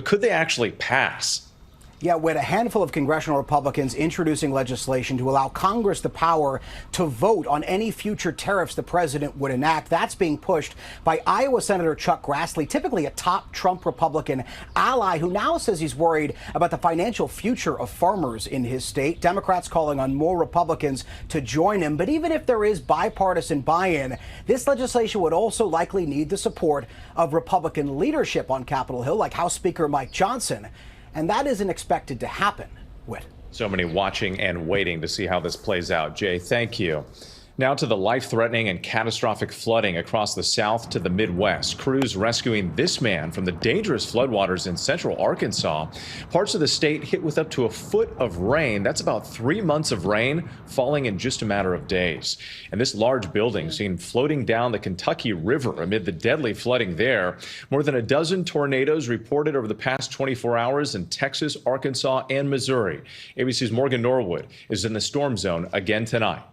Could they actually pass? Yeah, with a handful of congressional Republicans introducing legislation to allow Congress the power to vote on any future tariffs the president would enact. That's being pushed by Iowa Senator Chuck Grassley, typically a top Trump Republican ally, who now says he's worried about the financial future of farmers in his state. Democrats calling on more Republicans to join him. But even if there is bipartisan buy-in, this legislation would also likely need the support of Republican leadership on Capitol Hill, like House Speaker Mike Johnson. And that isn't expected to happen, Whit. So many watching and waiting to see how this plays out. Jay, thank you. Now to the life-threatening and catastrophic flooding across the South to the Midwest. Crews rescuing this man from the dangerous floodwaters in central Arkansas. Parts of the state hit with up to a foot of rain. That's about 3 months of rain falling in just a matter of days. And this large building seen floating down the Kentucky River amid the deadly flooding there. More than a dozen tornadoes reported over the past 24 hours in Texas, Arkansas, and Missouri. ABC's Morgan Norwood is in the storm zone again tonight.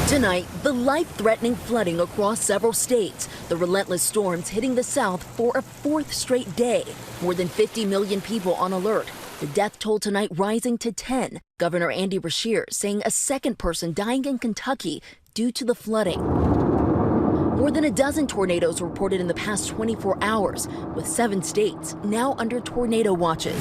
Tonight, the life-threatening flooding across several states. The relentless storms hitting the South for a fourth straight day. More than 50 million people on alert. The death toll tonight rising to 10. Governor Andy Beshear saying a second person dying in Kentucky due to the flooding. More than a dozen tornadoes reported in the past 24 hours, with 7 states now under tornado watches.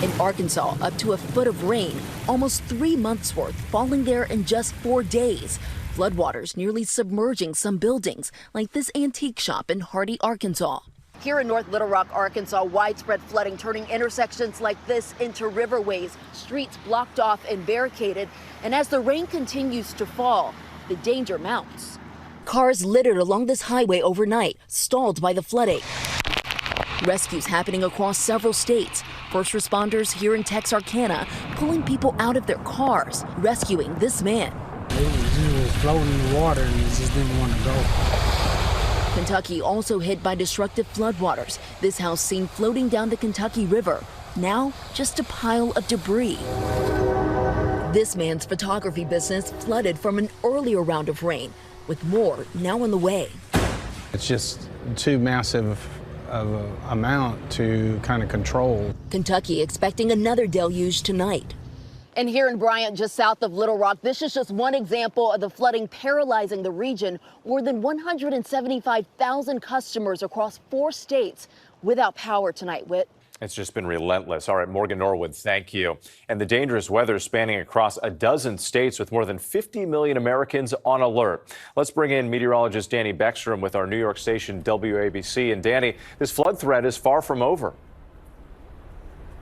In Arkansas, up to a foot of rain, almost 3 months worth falling there in just 4 days. Floodwaters nearly submerging some buildings, like this antique shop in Hardy, Arkansas. Here in North Little Rock, Arkansas, widespread flooding turning intersections like this into riverways, streets blocked off and barricaded. And as the rain continues to fall, the danger mounts. Cars littered along this highway overnight, stalled by the flooding. Rescues happening across several states. First responders here in Texarkana pulling people out of their cars, rescuing this man. He was floating in the water and he just didn't want to go. Kentucky also hit by destructive floodwaters. This house seen floating down the Kentucky River. Now just a pile of debris. This man's photography business flooded from an earlier round of rain, with more now on the way. It's just too massive of an amount to kind of control. Kentucky expecting another deluge tonight. And here in Bryant, just south of Little Rock, this is just one example of the flooding paralyzing the region. More than 175,000 customers across 4 states without power tonight, Whit. It's just been relentless. All right, Morgan Norwood, thank you. And the dangerous weather spanning across a dozen states with more than 50 million Americans on alert. Let's bring in meteorologist Danny Beckstrom with our New York station WABC. And Danny, this flood threat is far from over.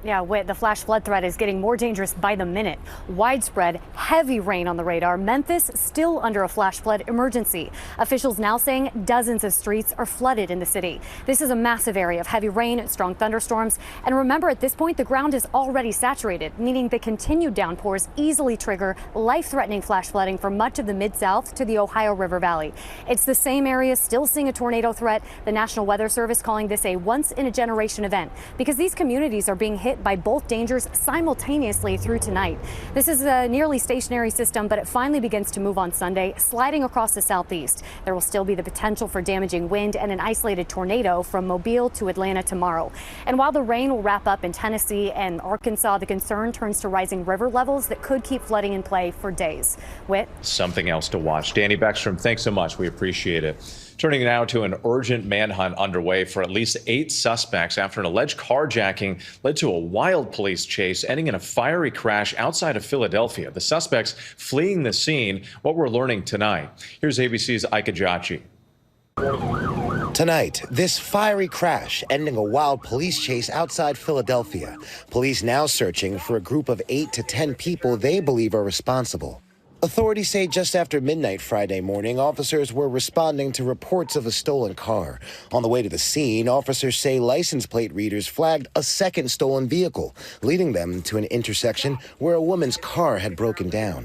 Yeah, Whit, the flash flood threat is getting more dangerous by the minute. Widespread, heavy rain on the radar. Memphis still under a flash flood emergency. Officials now saying dozens of streets are flooded in the city. This is a massive area of heavy rain, strong thunderstorms. And remember, at this point, the ground is already saturated, meaning the continued downpours easily trigger life-threatening flash flooding for much of the Mid-South to the Ohio River Valley. It's the same area still seeing a tornado threat. The National Weather Service calling this a once-in-a-generation event because these communities are being hit by both dangers simultaneously through tonight. This is a nearly stationary system, but it finally begins to move on Sunday, sliding across the southeast. There will still be the potential for damaging wind and an isolated tornado from Mobile to Atlanta tomorrow. And while the rain will wrap up in Tennessee and Arkansas, the concern turns to rising river levels that could keep flooding in play for days. Whit? Something else to watch. Danny Beckstrom, thanks so much. We appreciate it. Turning now to an urgent manhunt underway for at least 8 suspects after an alleged carjacking led to a wild police chase ending in a fiery crash outside of Philadelphia. The suspects fleeing the scene. What we're learning tonight. Here's ABC's Ika Jachi. Tonight, this fiery crash ending a wild police chase outside Philadelphia. Police now searching for a group of 8 to 10 people they believe are responsible. Authorities say just after midnight Friday morning, officers were responding to reports of a stolen car. On the way to the scene, officers say license plate readers flagged a second stolen vehicle, leading them to an intersection where a woman's car had broken down.